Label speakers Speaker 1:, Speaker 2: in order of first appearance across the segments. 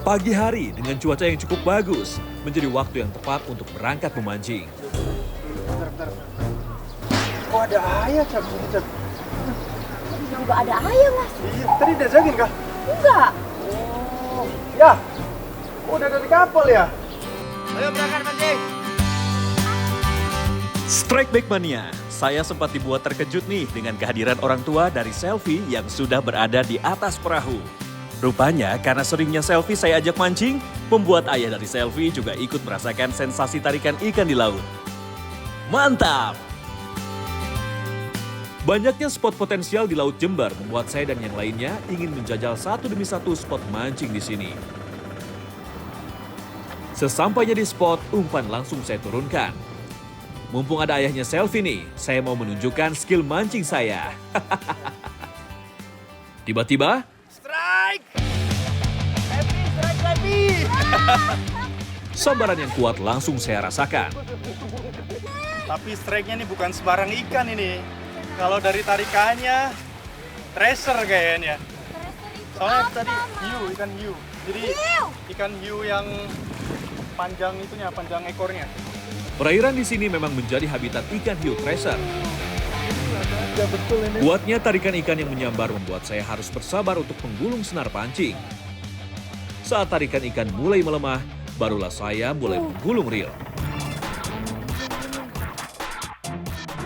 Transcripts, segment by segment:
Speaker 1: Pagi hari dengan cuaca yang cukup bagus menjadi waktu yang tepat untuk berangkat memancing.
Speaker 2: Bentar. Oh ada ayah, Cap. Cap.
Speaker 3: Juga ada ayam, Mas.
Speaker 2: Iya, tadi diajakin kah?
Speaker 3: Enggak.
Speaker 2: Oh, ya. Oh, udah dari kapal ya? Ayo berangkat mancing.
Speaker 1: Strike Back Mania, saya sempat dibuat terkejut nih dengan kehadiran orang tua dari Selfie yang sudah berada di atas perahu. Rupanya karena seringnya Selfie saya ajak mancing, membuat ayah dari Selfie juga ikut merasakan sensasi tarikan ikan di laut. Mantap! Banyaknya spot potensial di Laut Jember membuat saya dan yang lainnya ingin menjajal satu demi satu spot mancing di sini. Sesampainya di spot, umpan langsung saya turunkan. Mumpung ada ayahnya Selfie nih, saya mau menunjukkan skill mancing saya. Tiba-tiba,
Speaker 2: Strike! Happy!
Speaker 1: sambaran yang kuat langsung saya rasakan.
Speaker 2: Tapi strike-nya ini bukan sembarang ikan ini. Kalau dari tarikannya, treasure kayaknya. Soalnya tadi ikan hiu. Jadi ikan hiu yang panjang itunya, panjang ekornya.
Speaker 1: Perairan di sini memang menjadi habitat ikan hiu treasure.
Speaker 2: Ya betul ini.
Speaker 1: Kuatnya tarikan ikan yang menyambar membuat saya harus bersabar untuk menggulung senar pancing. Saat tarikan ikan mulai melemah, barulah saya mulai menggulung reel.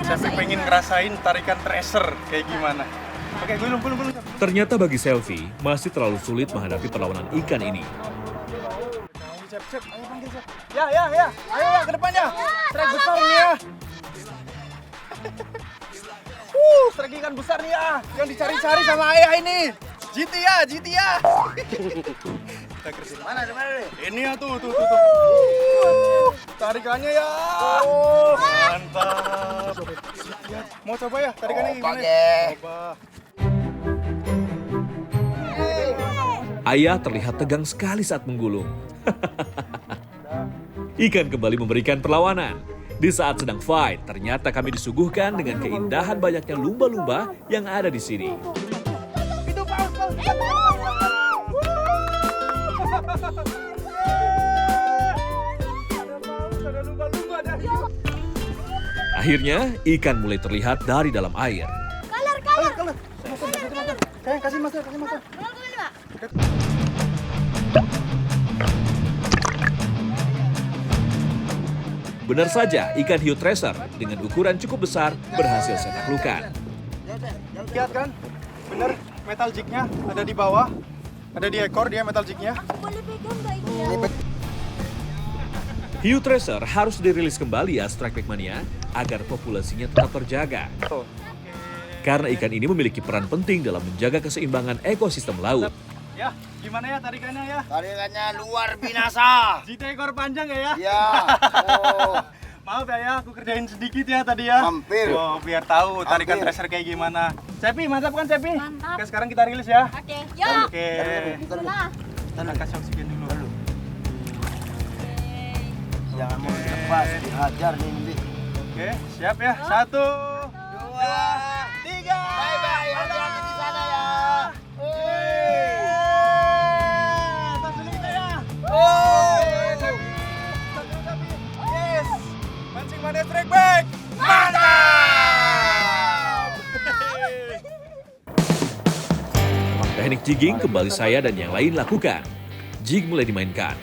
Speaker 2: Saya pengen ngerasain tarikan treasure kayak gimana. Oke, gulung.
Speaker 1: Ternyata bagi Selfie, masih terlalu sulit menghadapi perlawanan ikan ini.
Speaker 2: Cep, ayo panggil Cep. Ya. Ayo ya ke depannya. Strike besar nih ya. Strike ikan besar nih ya. Yang dicari-cari sama ayah ini. GT ya. Kita kerjain mana nih? Ini ya tuh. Tarikannya ya. Mantap. Ya, mau coba ya tarikannya gimana? Coba.
Speaker 1: Ayah terlihat tegang sekali saat menggulung. Ikan kembali memberikan perlawanan. Di saat sedang fight, ternyata kami disuguhkan dengan keindahan banyaknya lumba-lumba yang ada di sini.
Speaker 2: Itu paus. Ada lumba-lumba ada.
Speaker 1: Akhirnya, ikan mulai terlihat dari dalam air.
Speaker 3: Color.
Speaker 2: Sayang, kasih masuk.
Speaker 1: Benar saja, ikan hiu treasure dengan ukuran cukup besar berhasil saya taklukkan.
Speaker 2: Lihat kan? Bener, metal jignya ada di bawah. Ada di ekor dia metal jignya.
Speaker 3: Boleh pegang nggak ini?
Speaker 1: Hiu treasure harus dirilis kembali ya Strike Back Mania agar populasinya tetap terjaga. Karena ikan ini memiliki peran penting dalam menjaga keseimbangan ekosistem laut.
Speaker 2: Ya, gimana ya tarikannya ya?
Speaker 4: Tarikannya luar binasa.
Speaker 2: Jita ekor panjang ya?
Speaker 4: Ya. Oh,
Speaker 2: Maaf ya, aku kerjain sedikit ya tadi ya.
Speaker 4: Hampir.
Speaker 2: Oh, biar tahu tarikan
Speaker 4: Hampir.
Speaker 2: treasure kayak gimana. Cepi, mantap kan Cepi?
Speaker 3: Mantap.
Speaker 2: Oke, sekarang kita rilis ya.
Speaker 3: Oke, yuk.
Speaker 2: Oke.
Speaker 3: Nah,
Speaker 2: Kita kasih oksigen dulu.
Speaker 4: jangan mau dilepas, dihajar nih nanti.
Speaker 2: Oke, siap ya. 1, 2, 3.
Speaker 4: Bye-bye, hati-hati di sana ya.
Speaker 2: Stop dulu kita ya. Yes. Mancing Mania Strike Back. Mantap.
Speaker 1: Teknik jigging kembali saya dan yang lain lakukan. Jig mulai dimainkan.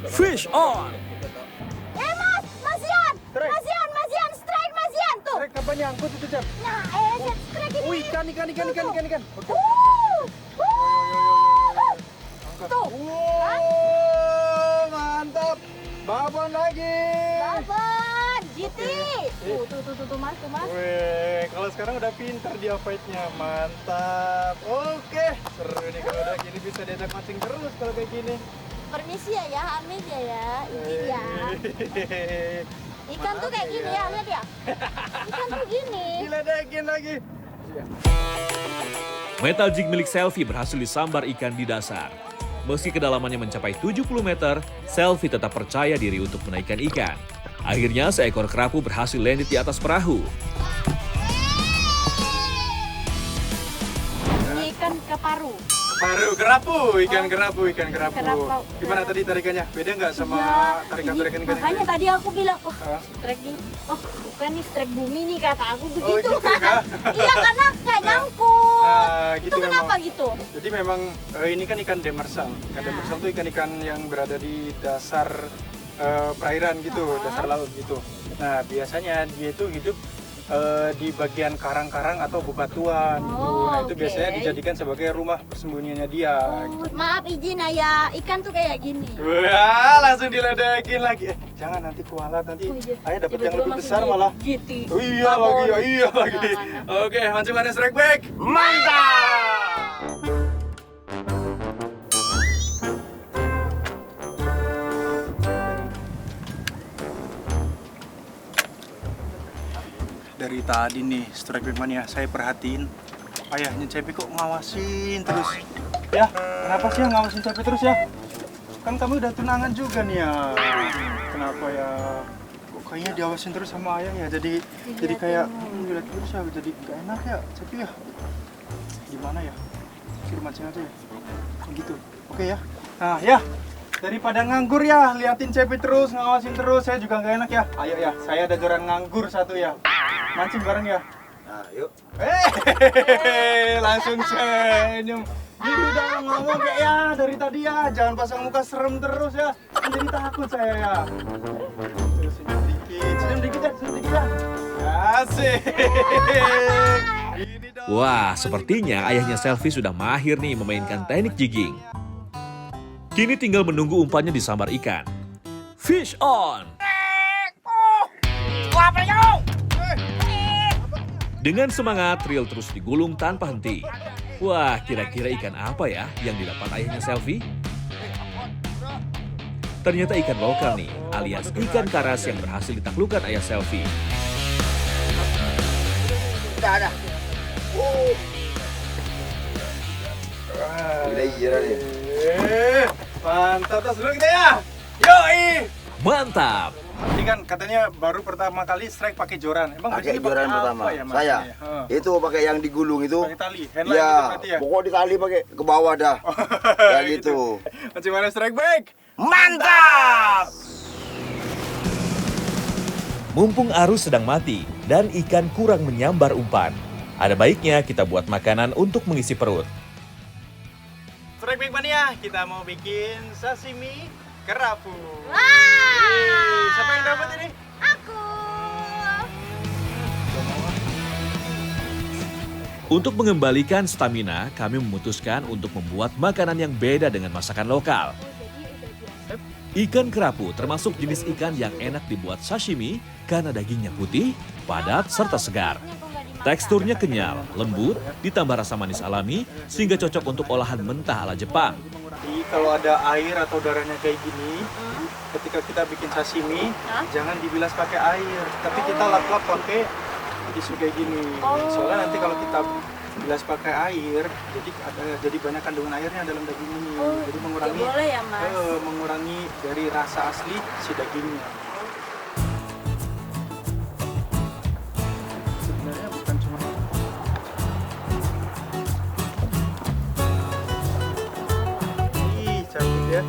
Speaker 1: Fish on!
Speaker 3: Masian, strike Masian tuh.
Speaker 2: Strike kapan nyangkut itu, Cep?
Speaker 3: Nah, strike ini.
Speaker 2: Oh, ikan. Oke.
Speaker 3: Tuh.
Speaker 2: Wow, mantap. Babon lagi.
Speaker 3: Babon, GT. Tuh, Mas.
Speaker 2: Wih, kalau sekarang udah pinter dia fight-nya. Mantap. Oke. Seru nih kalau udah gini bisa diajak mancing terus kalau kayak gini.
Speaker 3: Permisi ya, Amit ya. Izin ya. Ikan tuh kayak gini ya, lihat ya. Ikan tuh gini.
Speaker 2: Diledekin lagi.
Speaker 1: Metal jig milik Selfie berhasil disambar ikan di dasar. Meski kedalamannya mencapai 70 meter, Selfie tetap percaya diri untuk menaikkan ikan. Akhirnya seekor kerapu berhasil landed di atas perahu.
Speaker 3: Ini ikan keparu.
Speaker 2: Baru kerapu, ikan kerapu.
Speaker 3: Kerapu.
Speaker 2: Gimana tadi tarikannya? Beda nggak sama tarikan-tarikan ikan?
Speaker 3: Makanya tadi aku bilang, oh
Speaker 2: Hah?
Speaker 3: strike ini, oh bukan nih strike bumi nih kata aku begitu.
Speaker 2: gitu ya?
Speaker 3: Iya karena nggak nyangkut.
Speaker 2: Gitu
Speaker 3: Itu kenapa
Speaker 2: memang.
Speaker 3: gitu?
Speaker 2: Jadi memang ini kan ikan demersal. Ikan demersal itu ikan-ikan yang berada di dasar perairan gitu, dasar laut gitu. Nah biasanya dia itu hidup di bagian karang-karang atau bebatuan gitu.
Speaker 3: Oh,
Speaker 2: Nah itu
Speaker 3: oke.
Speaker 2: biasanya dijadikan sebagai rumah persembunyiannya dia.
Speaker 3: Oh, maaf izin ayah, ikan tuh kayak gini.
Speaker 2: Wah, langsung diledekin lagi. Jangan nanti kualat, nanti
Speaker 3: Oh, iya.
Speaker 2: ayah dapat yang
Speaker 3: Tiba-tiba
Speaker 2: lebih
Speaker 3: masuk
Speaker 2: besar
Speaker 3: di
Speaker 2: malah.
Speaker 3: Gitu.
Speaker 2: Oh, iya lagi, ya, iya lagi.
Speaker 3: Jangan.
Speaker 2: Oke, mancing mana strike back? Mantap! Dari tadi nih strike back mania saya perhatiin ayahnya Cepi kok ngawasin terus. Ya, kenapa sih yang ngawasin Cepi terus ya? Kan kamu udah tunangan juga nih ya. Kenapa ya? Kok kayaknya diawasin terus sama ayah ya? Jadi kayak dilihat terus ya, jadi gak enak ya Cepi ya. Gimana ya? Suruh mancing aja ya. Gitu. Oke ya. Nah ya, daripada nganggur ya, liatin Cepi terus, ngawasin terus, saya juga gak enak ya. Ayo ya, saya ada joran nganggur satu ya. Mancing bareng ya.
Speaker 4: Nah, yuk.
Speaker 2: Langsung senyum. Gitu dong ngomong kayak ya dari tadi ya, jangan pasang muka serem terus ya. Kan jadi takut saya ya. Terus senyum dikit ya. Asik. Gini dong.
Speaker 1: Wah, sepertinya ayahnya Selfie sudah mahir nih memainkan teknik jigging. Kini tinggal menunggu umpannya disambar ikan. Fish on! Dengan semangat, reel terus digulung tanpa henti. Wah, kira-kira ikan apa ya yang didapat ayahnya Selfie? Ternyata ikan lokal nih, alias ikan karas yang berhasil ditaklukkan ayah Selfie.
Speaker 4: Udah. Udah iya nih.
Speaker 2: Mantap, tas dulu kita ya. Yoi.
Speaker 1: Mantap!
Speaker 2: Ini kan katanya baru pertama kali strike pakai joran. Emang
Speaker 4: Pakai
Speaker 2: biasanya
Speaker 4: joran
Speaker 2: apa
Speaker 4: pertama.
Speaker 2: ya, Mas?
Speaker 4: Saya
Speaker 2: Heeh.
Speaker 4: itu pakai yang digulung itu.
Speaker 2: Pakai tali, handline gitu
Speaker 4: Ya,
Speaker 2: berarti ya.
Speaker 4: pokok di tali pakai ke bawah dah. Ya gitu.
Speaker 2: Macam mana strike back?
Speaker 4: Mantap!
Speaker 1: Mumpung arus sedang mati dan ikan kurang menyambar umpan, ada baiknya kita buat makanan untuk mengisi perut.
Speaker 2: Strike back mania, kita mau bikin sashimi kerapu.
Speaker 3: Wah.
Speaker 2: Siapa yang dapat ini?
Speaker 3: Aku.
Speaker 1: Untuk mengembalikan stamina, kami memutuskan untuk membuat makanan yang beda dengan masakan lokal. Ikan kerapu termasuk jenis ikan yang enak dibuat sashimi karena dagingnya putih, padat, serta segar. Teksturnya kenyal, lembut, ditambah rasa manis alami, sehingga cocok untuk olahan mentah ala Jepang.
Speaker 2: Jadi kalau ada air atau darahnya kayak gini, ketika kita bikin sashimi, jangan dibilas pakai air, tapi kita lap-lap pakai tisu kayak gini. Soalnya nanti kalau kita bilas pakai air, jadi banyak kandungan airnya dalam daging ini. Jadi mengurangi
Speaker 3: Boleh ya mas?
Speaker 2: mengurangi dari rasa asli si dagingnya. Sebenarnya bukan cuma cantik ya.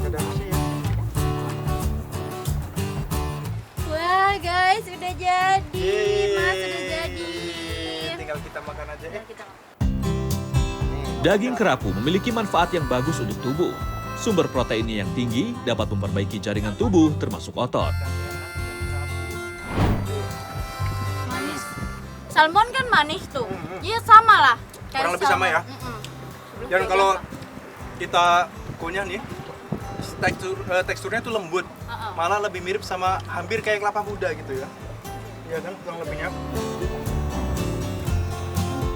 Speaker 2: Ada sih ya.
Speaker 3: Wah guys, udah jadi.
Speaker 2: Yeay.
Speaker 3: Mas udah jadi.
Speaker 2: Tinggal kita makan aja ya.
Speaker 3: Kita
Speaker 1: Daging kerapu memiliki manfaat yang bagus untuk tubuh. Sumber proteinnya yang tinggi dapat memperbaiki jaringan tubuh termasuk otot.
Speaker 3: manis. Salmon kan manis tuh. Iya sama lah. Kayak
Speaker 2: Kurang lebih sama ya?
Speaker 3: Mm-mm.
Speaker 2: Dan kalau kita kunyah nih, teksturnya tuh lembut. Malah lebih mirip sama hampir kayak kelapa muda gitu ya. Iya kan, kurang lebihnya.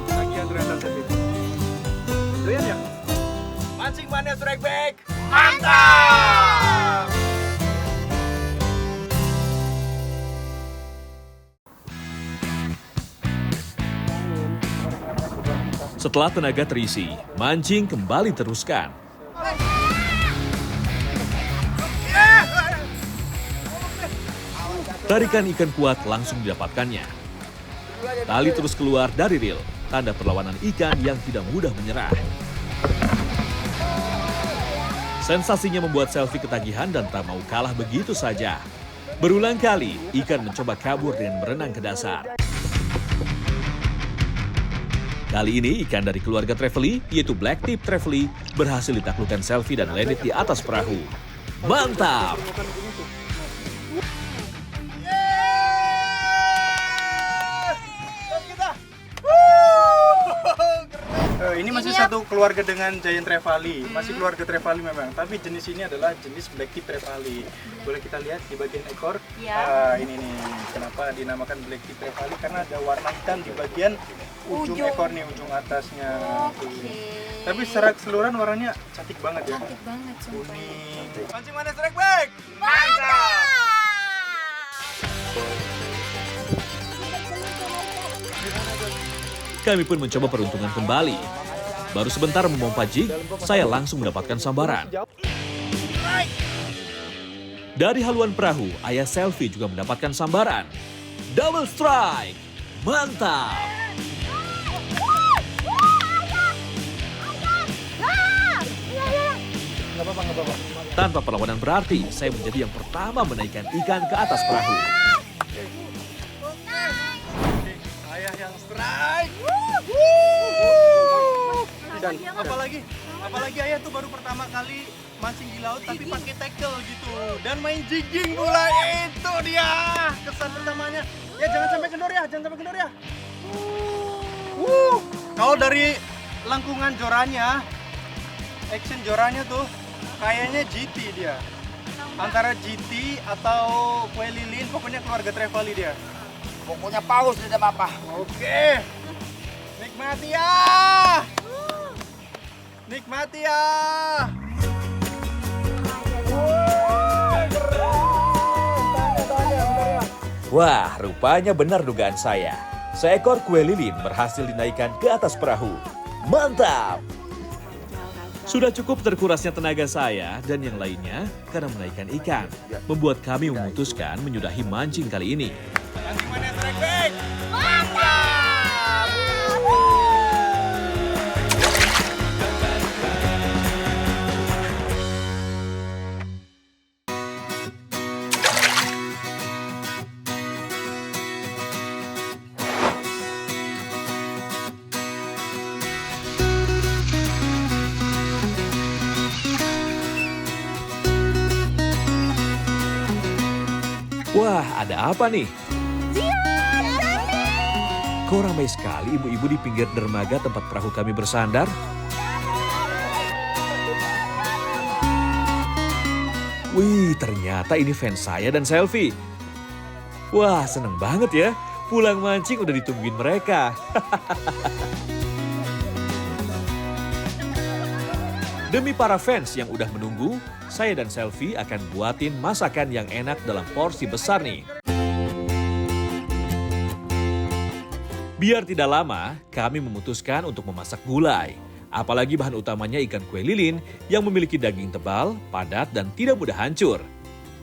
Speaker 2: Tagihan ternyata tadi. Doyan ya? Mancing mania strike back. Mantap!
Speaker 1: Setelah tenaga terisi, mancing kembali teruskan. Tarikan ikan kuat langsung didapatkannya. Tali terus keluar dari reel, tanda perlawanan ikan yang tidak mudah menyerah. Sensasinya membuat Selfie ketagihan dan tak mau kalah begitu saja. Berulang kali, ikan mencoba kabur dengan berenang ke dasar. Kali ini ikan dari keluarga Trevally, yaitu Black Tip Trevally, berhasil ditaklukkan Selfie dan Lenit di atas perahu. Mantap!
Speaker 2: Ini masih satu keluarga dengan Giant Trevally, masih keluarga Trevally memang. Tapi jenis ini adalah jenis Black Tip Trevally. Boleh kita lihat di bagian ekor. Ini nih, kenapa dinamakan Black Tip Trevally? Karena ada warna hitam di bagian ujung ekor nih, ujung atasnya. Tapi secara keseluruhan warnanya cantik banget ya.
Speaker 3: Cantik banget, sumpah.
Speaker 2: Kuning. Mancing mana strike back?
Speaker 1: Kami pun mencoba peruntungan kembali. Baru sebentar memompa jig, saya langsung mendapatkan sambaran. Dari haluan perahu, ayah Selfie juga mendapatkan sambaran. Double strike! Mantap! Tanpa perlawanan berarti, saya menjadi yang pertama menaikkan ikan ke atas perahu.
Speaker 2: Ayah yang strike. Dan apalagi ayah tuh baru pertama kali mancing di laut tapi pakai tackle gitu dan main jigging pula. Itu dia kesan pertamanya. Ya jangan sampai kendor ya, jangan sampai kendor ya. Kalau dari lengkungan jorannya, action jorannya tuh kayaknya GT dia. Antara GT atau kue lilin, pokoknya keluarga Trevally dia.
Speaker 4: Pokoknya paus tidak apa-apa.
Speaker 2: Oke. Nikmati ya. Nikmati ya.
Speaker 1: Wah, rupanya benar dugaan saya. Seekor kue lilin berhasil dinaikkan ke atas perahu. Mantap! Sudah cukup terkurasnya tenaga saya dan yang lainnya karena menaikkan ikan. Membuat kami memutuskan menyudahi mancing kali ini.
Speaker 2: Mancing mana strike back?
Speaker 1: Wah, ada apa nih? Kok ramai sekali ibu-ibu di pinggir dermaga tempat perahu kami bersandar? Wih, ternyata ini fans saya dan Selfie. Wah, seneng banget ya. Pulang mancing udah ditungguin mereka. Demi para fans yang udah menunggu, saya dan Selfie akan buatin masakan yang enak dalam porsi besar nih. Biar tidak lama, kami memutuskan untuk memasak gulai. Apalagi bahan utamanya ikan kue lilin yang memiliki daging tebal, padat, dan tidak mudah hancur.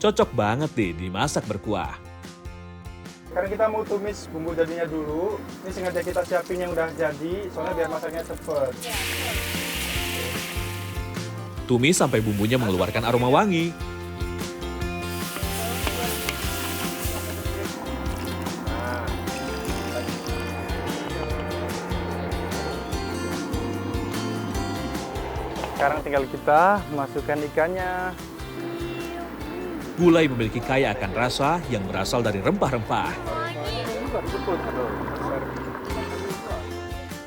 Speaker 1: Cocok banget deh dimasak berkuah.
Speaker 2: Sekarang kita mau tumis bumbu jadinya dulu. Ini sengaja kita siapin yang udah jadi, soalnya biar masaknya cepet.
Speaker 1: Tumis sampai bumbunya mengeluarkan aroma wangi.
Speaker 2: Sekarang tinggal kita masukkan ikannya.
Speaker 1: Gulai memiliki kaya akan rasa yang berasal dari rempah-rempah.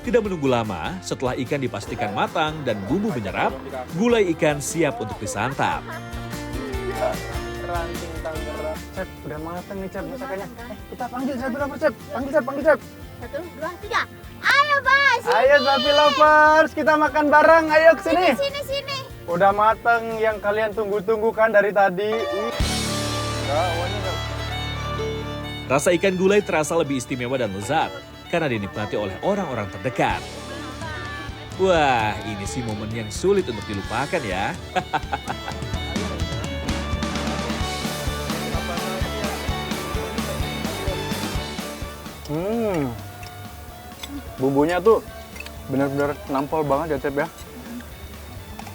Speaker 1: Tidak menunggu lama, setelah ikan dipastikan matang dan bumbu menyerap, gulai ikan siap untuk disantap.
Speaker 2: Ranting Tangerang. Cep, udah matang nih Cep masakannya. Kita panggil satu lovers Cep. Panggil Cep.
Speaker 3: 1, 2, 3. Ayo, Bas.
Speaker 2: Ayo sapi lovers, kita makan bareng. Ayo ke sini.
Speaker 3: Sini.
Speaker 2: Udah matang yang kalian tunggu-tunggu kan dari tadi.
Speaker 1: Rasa ikan gulai terasa lebih istimewa dan lezat karena dinikmati oleh orang-orang terdekat. Wah, ini sih momen yang sulit untuk dilupakan ya.
Speaker 2: Bumbunya tuh benar-benar nampol banget ya Cep ya.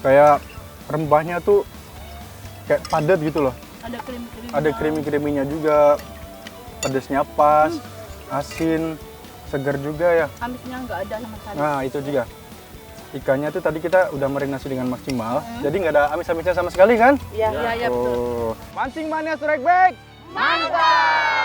Speaker 2: Kayak rempahnya tuh kayak padat gitu loh.
Speaker 3: Ada krim-krim.
Speaker 2: Ada krimi-kriminya juga, pedesnya pas, asin, segar juga ya.
Speaker 3: Amisnya nggak ada sama sekali.
Speaker 2: Nah itu juga. Ikannya tuh tadi kita udah marinasi dengan maksimal, jadi nggak ada amis-amisnya sama sekali kan?
Speaker 3: Iya, betul.
Speaker 2: Mancing mania strike back!
Speaker 3: Mantap!